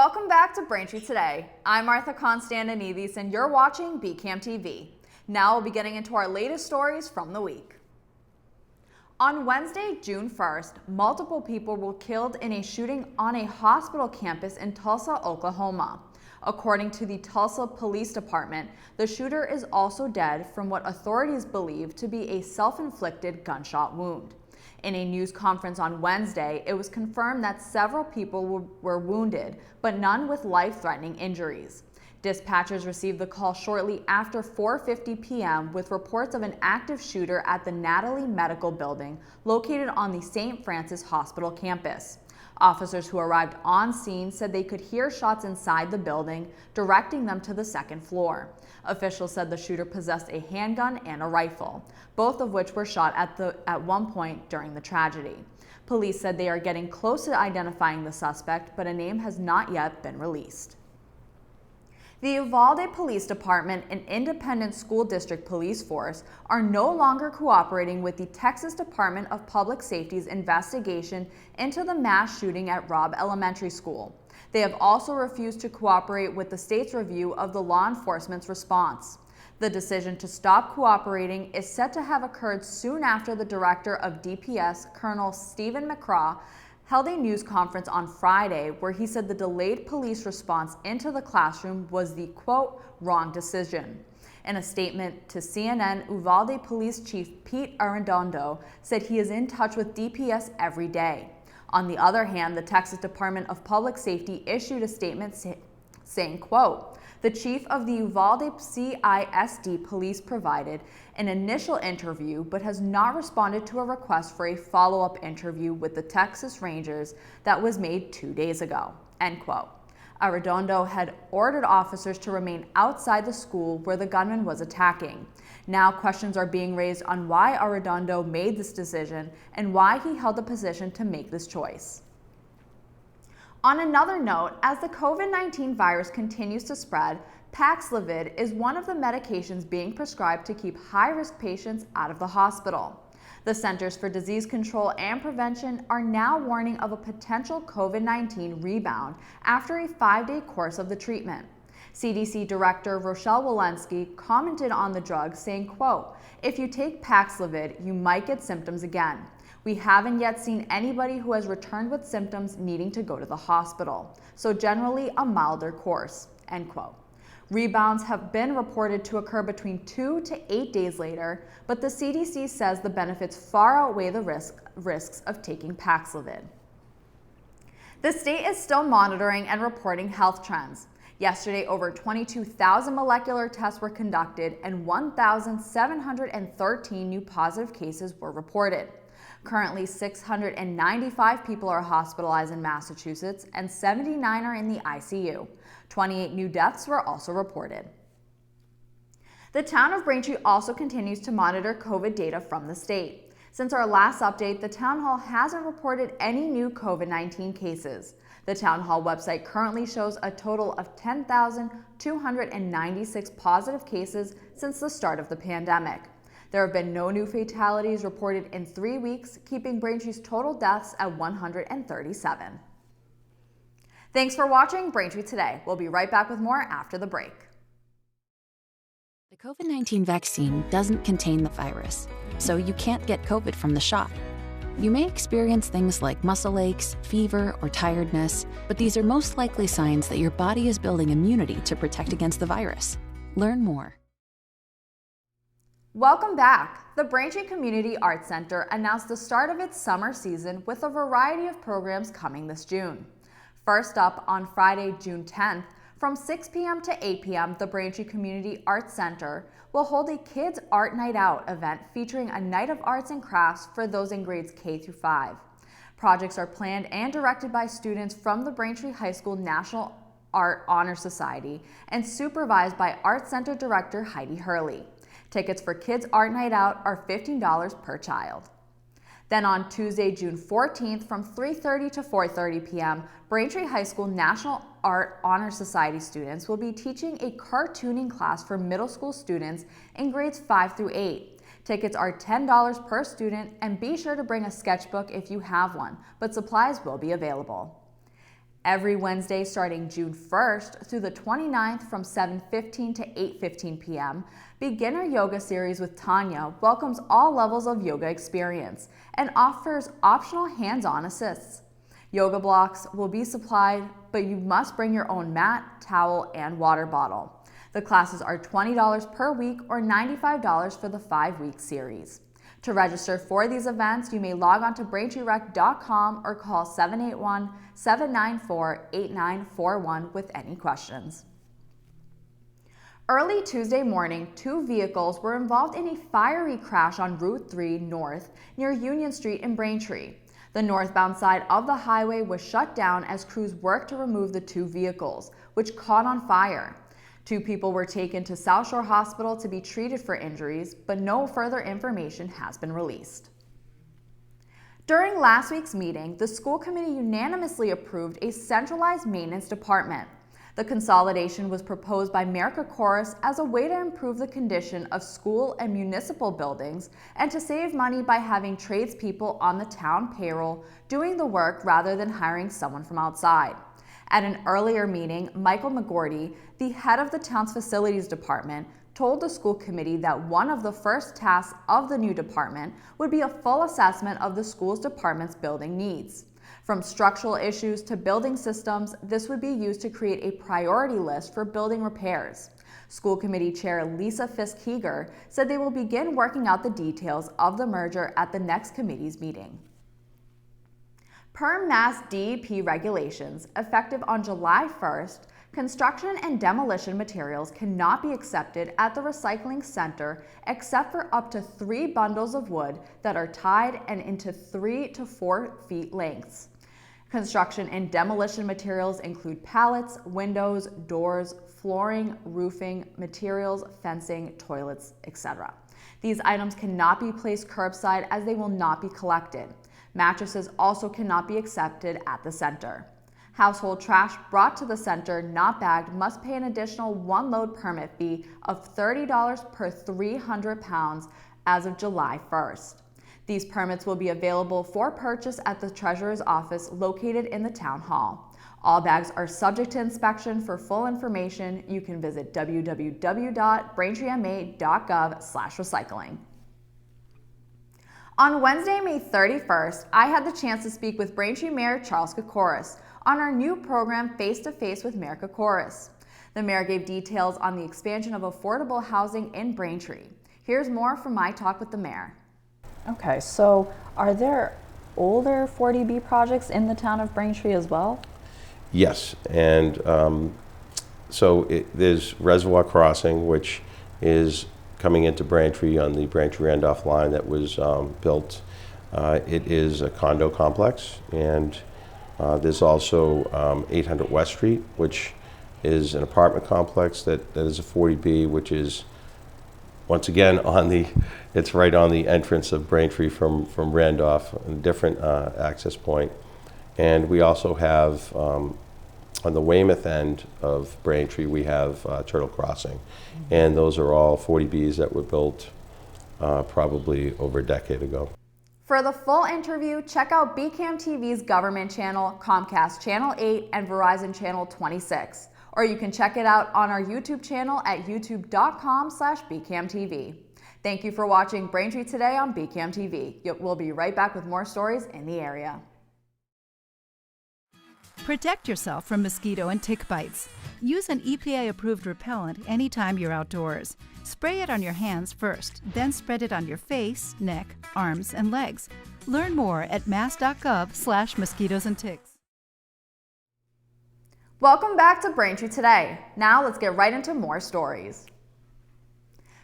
Welcome back to Braintree Today. I'm Martha Konstandinidis and you're watching BCAM TV. Now we'll be getting into our latest stories from the week. On Wednesday, June 1st, multiple people were killed in a shooting on a hospital campus in Tulsa, Oklahoma. According to the Tulsa Police Department, the shooter is also dead from what authorities believe to be a self-inflicted gunshot wound. In a news conference on Wednesday, it was confirmed that several people were wounded, but none with life-threatening injuries. Dispatchers received the call shortly after 4:50 p.m. with reports of an active shooter at the Natalie Medical Building located on the St. Francis Hospital campus. Officers who arrived on scene said they could hear shots inside the building, directing them to the second floor. Officials said the shooter possessed a handgun and a rifle, both of which were shot at one point during the tragedy. Police said they are getting close to identifying the suspect, but a name has not yet been released. The Uvalde Police Department and Independent School District Police Force are no longer cooperating with the Texas Department of Public Safety's investigation into the mass shooting at Robb Elementary School. They have also refused to cooperate with the state's review of the law enforcement's response. The decision to stop cooperating is set to have occurred soon after the director of DPS, Colonel Stephen McCraw, held a news conference on Friday where he said the delayed police response into the classroom was the, quote, wrong decision. In a statement to CNN, Uvalde Police Chief Pete Arredondo said he is in touch with DPS every day. On the other hand, the Texas Department of Public Safety issued a statement saying, quote, the chief of the Uvalde CISD police provided an initial interview but has not responded to a request for a follow-up interview with the Texas Rangers that was made 2 days ago, end quote. Arredondo had ordered officers to remain outside the school where the gunman was attacking. Now questions are being raised on why Arredondo made this decision and why he held the position to make this choice. On another note, as the COVID-19 virus continues to spread, Paxlovid is one of the medications being prescribed to keep high-risk patients out of the hospital. The Centers for Disease Control and Prevention are now warning of a potential COVID-19 rebound after a 5-day course of the treatment. CDC Director Rochelle Walensky commented on the drug, saying, quote, if you take Paxlovid, you might get symptoms again. We haven't yet seen anybody who has returned with symptoms needing to go to the hospital, so generally a milder course, end quote. Rebounds have been reported to occur between 2 to 8 days later, but the CDC says the benefits far outweigh the risks of taking Paxlovid. The state is still monitoring and reporting health trends. Yesterday, over 22,000 molecular tests were conducted and 1,713 new positive cases were reported. Currently, 695 people are hospitalized in Massachusetts and 79 are in the ICU. 28 new deaths were also reported. The town of Braintree also continues to monitor COVID data from the state. Since our last update, the town hall hasn't reported any new COVID-19 cases. The town hall website currently shows a total of 10,296 positive cases since the start of the pandemic. There have been no new fatalities reported in 3 weeks, keeping Braintree's total deaths at 137. Thanks for watching Braintree Today. We'll be right back with more after the break. The COVID-19 vaccine doesn't contain the virus, so you can't get COVID from the shot. You may experience things like muscle aches, fever, or tiredness, but these are most likely signs that your body is building immunity to protect against the virus. Learn more. Welcome back. The Braintree Community Arts Center announced the start of its summer season with a variety of programs coming this June. First up, on Friday, June 10th, from 6 p.m. to 8 p.m., the Braintree Community Arts Center will hold a Kids Art Night Out event featuring a night of arts and crafts for those in grades K through 5. Projects are planned and directed by students from the Braintree High School National Art Honor Society and supervised by Art Center Director Heidi Hurley. Tickets for Kids Art Night Out are $15 per child. Then on Tuesday, June 14th, from 3:30 to 4:30 p.m., Braintree High School National Art Honor Society students will be teaching a cartooning class for middle school students in grades 5 through 8. Tickets are $10 per student, and be sure to bring a sketchbook if you have one, but supplies will be available. Every Wednesday starting June 1st through the 29th from 7:15 to 8:15 p.m., Beginner Yoga Series with Tanya welcomes all levels of yoga experience and offers optional hands-on assists. Yoga blocks will be supplied, but you must bring your own mat, towel, and water bottle. The classes are $20 per week or $95 for the 5-week series. To register for these events, you may log on to BraintreeRec.com or call 781-794-8941 with any questions. Early Tuesday morning, 2 vehicles were involved in a fiery crash on Route 3 North near Union Street in Braintree. The northbound side of the highway was shut down as crews worked to remove the 2 vehicles, which caught on fire. 2 people were taken to South Shore Hospital to be treated for injuries, but no further information has been released. During last week's meeting, the school committee unanimously approved a centralized maintenance department. The consolidation was proposed by Mayor Kokoris as a way to improve the condition of school and municipal buildings and to save money by having tradespeople on the town payroll doing the work rather than hiring someone from outside. At an earlier meeting, Michael McGordy, the head of the town's facilities department, told the school committee that one of the first tasks of the new department would be a full assessment of the school's department's building needs. From structural issues to building systems, this would be used to create a priority list for building repairs. School Committee Chair Lisa Fisk-Heeger said they will begin working out the details of the merger at the next committee's meeting. Per Mass DEP regulations, effective on July 1st, construction and demolition materials cannot be accepted at the recycling center except for up to 3 bundles of wood that are tied and into 3 to 4 feet lengths. Construction and demolition materials include pallets, windows, doors, flooring, roofing, materials, fencing, toilets, etc. These items cannot be placed curbside as they will not be collected. Mattresses also cannot be accepted at the center. Household trash brought to the center not bagged must pay an additional 1-load permit fee of $30 per 300 pounds as of July 1st. These permits will be available for purchase at the Treasurer's office located in the Town Hall. All bags are subject to inspection. For full information, you can visit www.braintreema.gov/recycling. On Wednesday, May 31st, I had the chance to speak with Braintree Mayor Charles Kokoris on our new program, Face to Face with Mayor Kokoris. The mayor gave details on the expansion of affordable housing in Braintree. Here's more from my talk with the mayor. Okay, so are there older 40B projects in the town of Braintree as well? Yes, and there's Reservoir Crossing, which is coming into Braintree on the Braintree-Randolph line that was built. It is a condo complex, and there's also 800 West Street, which is an apartment complex that is a 40B, which is once again it's right on the entrance of Braintree from Randolph, a different access point. And we also have on the Weymouth end of Braintree, we have Turtle Crossing. And those are all 40Bs that were built probably over a decade ago. For the full interview, check out BCAM TV's government channel, Comcast Channel 8, and Verizon Channel 26. Or you can check it out on our YouTube channel at youtube.com/BCAMTV. Thank you for watching Braintree Today on BCAM TV. We'll be right back with more stories in the area. Protect yourself from mosquito and tick bites. Use an EPA-approved repellent anytime you're outdoors. Spray it on your hands first, then spread it on your face, neck, arms, and legs. Learn more at mass.gov/mosquitoes and ticks. Welcome back to Braintree Today. Now let's get right into more stories.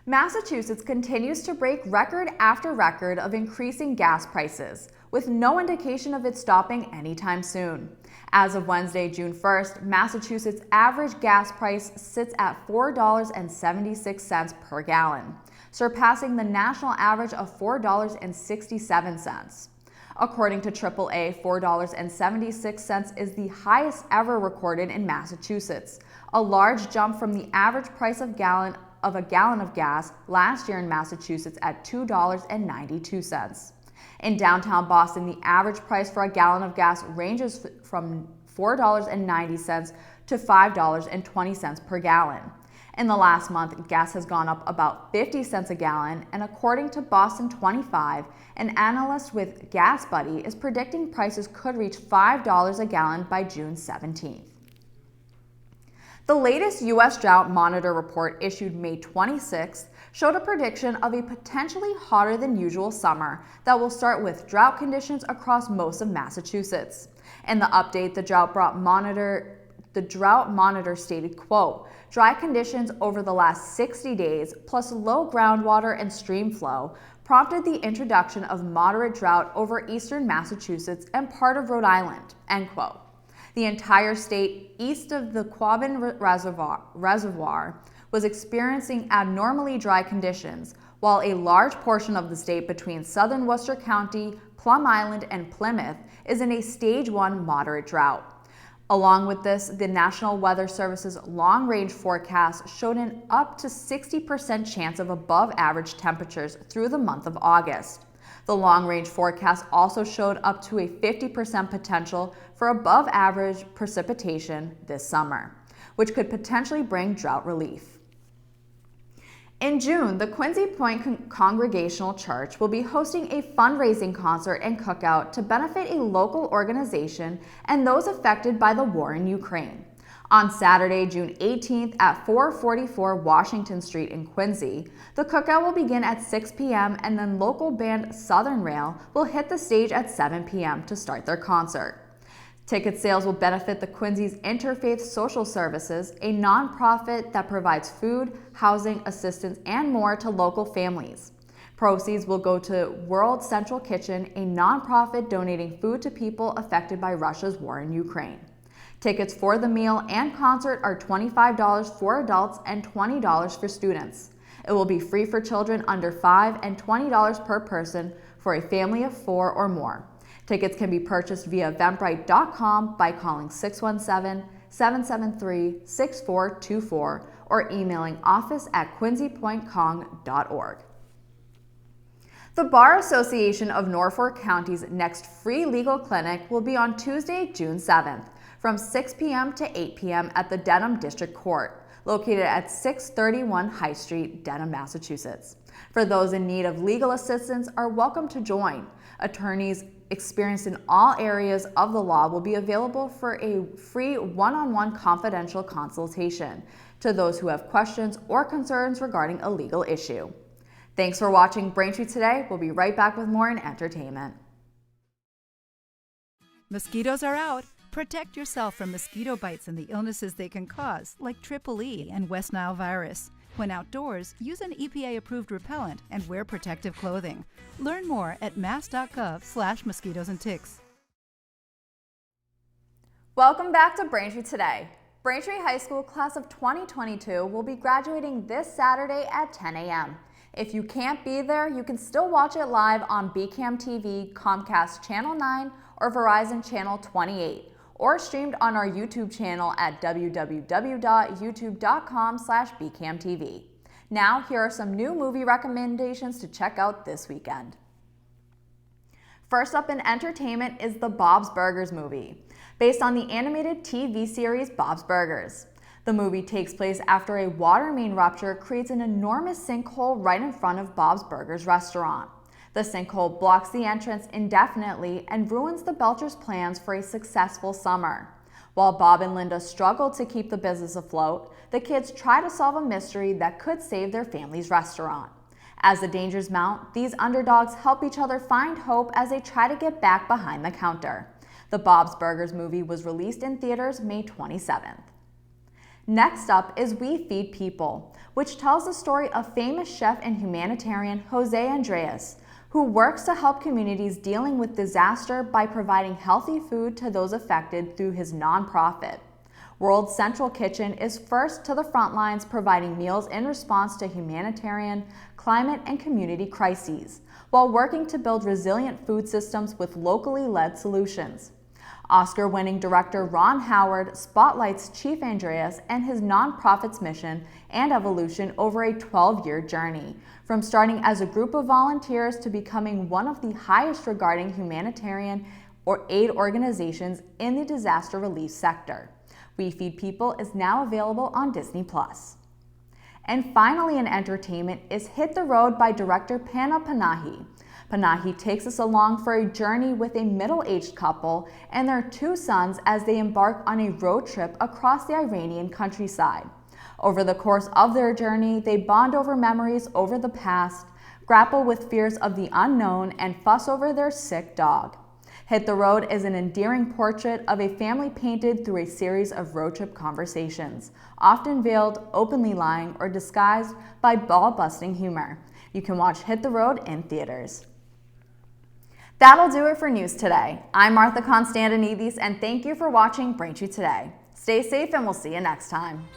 Massachusetts continues to break record after record of increasing gas prices, with no indication of it stopping anytime soon. As of Wednesday, June 1st, Massachusetts' average gas price sits at $4.76 per gallon, surpassing the national average of $4.67. According to AAA, $4.76 is the highest ever recorded in Massachusetts, a large jump from the average price of a gallon of gas last year in Massachusetts at $2.92. In downtown Boston, the average price for a gallon of gas ranges from $4.90 to $5.20 per gallon. In the last month, gas has gone up about 50 cents a gallon, and according to Boston 25, an analyst with Gas Buddy is predicting prices could reach $5 a gallon by June 17th. The latest U.S. Drought Monitor report issued May 26th showed a prediction of a potentially hotter than usual summer that will start with drought conditions across most of Massachusetts. In the update, the Drought Monitor stated, quote, "Dry conditions over the last 60 days, plus low groundwater and stream flow, prompted the introduction of moderate drought over eastern Massachusetts and part of Rhode Island," end quote. The entire state east of the Quabbin Reservoir was experiencing abnormally dry conditions, while a large portion of the state between southern Worcester County, Plum Island, and Plymouth is in a Stage 1 moderate drought. Along with this, the National Weather Service's long-range forecast showed an up to 60% chance of above-average temperatures through the month of August. The long-range forecast also showed up to a 50% potential for above-average precipitation this summer, which could potentially bring drought relief. In June, the Quincy Point Congregational Church will be hosting a fundraising concert and cookout to benefit a local organization and those affected by the war in Ukraine. On Saturday, June 18th at 444 Washington Street in Quincy, the cookout will begin at 6 p.m. and then local band Southern Rail will hit the stage at 7 p.m. to start their concert. Ticket sales will benefit the Quincy's Interfaith Social Services, a nonprofit that provides food, housing, assistance, and more to local families. Proceeds will go to World Central Kitchen, a nonprofit donating food to people affected by Russia's war in Ukraine. Tickets for the meal and concert are $25 for adults and $20 for students. It will be free for children under 5 and $20 per person for a family of 4 or more. Tickets can be purchased via Eventbrite.com by calling 617-773-6424 or emailing office@quincypointcong.org. The Bar Association of Norfolk County's next free legal clinic will be on Tuesday, June 7th, from 6 p.m. to 8 p.m. at the Dedham District Court, located at 631 High Street, Dedham, Massachusetts. For those in need of legal assistance are welcome to join. Attorneys experienced in all areas of the law will be available for a free one-on-one confidential consultation to those who have questions or concerns regarding a legal issue. Thanks for watching Braintree Today. We'll be right back with more in entertainment. Mosquitoes are out. Protect yourself from mosquito bites and the illnesses they can cause, like Triple E and West Nile virus. When outdoors, use an EPA-approved repellent and wear protective clothing. Learn more at mass.gov/mosquitoes and ticks. Welcome back to Braintree Today. Braintree High School class of 2022 will be graduating this Saturday at 10 a.m. If you can't be there, you can still watch it live on BCAM TV, Comcast Channel 9, or Verizon Channel 28. Or streamed on our YouTube channel at www.youtube.com/bcamtv. Now, here are some new movie recommendations to check out this weekend. First up in entertainment is the Bob's Burgers movie, based on the animated TV series Bob's Burgers. The movie takes place after a water main rupture creates an enormous sinkhole right in front of Bob's Burgers restaurant. The sinkhole blocks the entrance indefinitely and ruins the Belchers' plans for a successful summer. While Bob and Linda struggle to keep the business afloat, the kids try to solve a mystery that could save their family's restaurant. As the dangers mount, these underdogs help each other find hope as they try to get back behind the counter. The Bob's Burgers movie was released in theaters May 27th. Next up is We Feed People, which tells the story of famous chef and humanitarian Jose Andres, who works to help communities dealing with disaster by providing healthy food to those affected through his nonprofit. World Central Kitchen is first to the front lines, providing meals in response to humanitarian, climate, and community crises, while working to build resilient food systems with locally led solutions. Oscar-winning director Ron Howard spotlights Chief Andreas and his nonprofit's mission and evolution over a 12-year journey, from starting as a group of volunteers to becoming one of the highest regarding humanitarian or aid organizations in the disaster relief sector. We Feed People is now available on Disney+. And finally in entertainment is Hit the Road by director Panna Panahi. Panahi takes us along for a journey with a middle-aged couple and their 2 sons as they embark on a road trip across the Iranian countryside. Over the course of their journey, they bond over memories over the past, grapple with fears of the unknown, and fuss over their sick dog. Hit the Road is an endearing portrait of a family painted through a series of road trip conversations, often veiled, openly lying, or disguised by ball-busting humor. You can watch Hit the Road in theaters. That'll do it for news today. I'm Martha Konstandinidis, and thank you for watching Braintree Today. Stay safe, and we'll see you next time.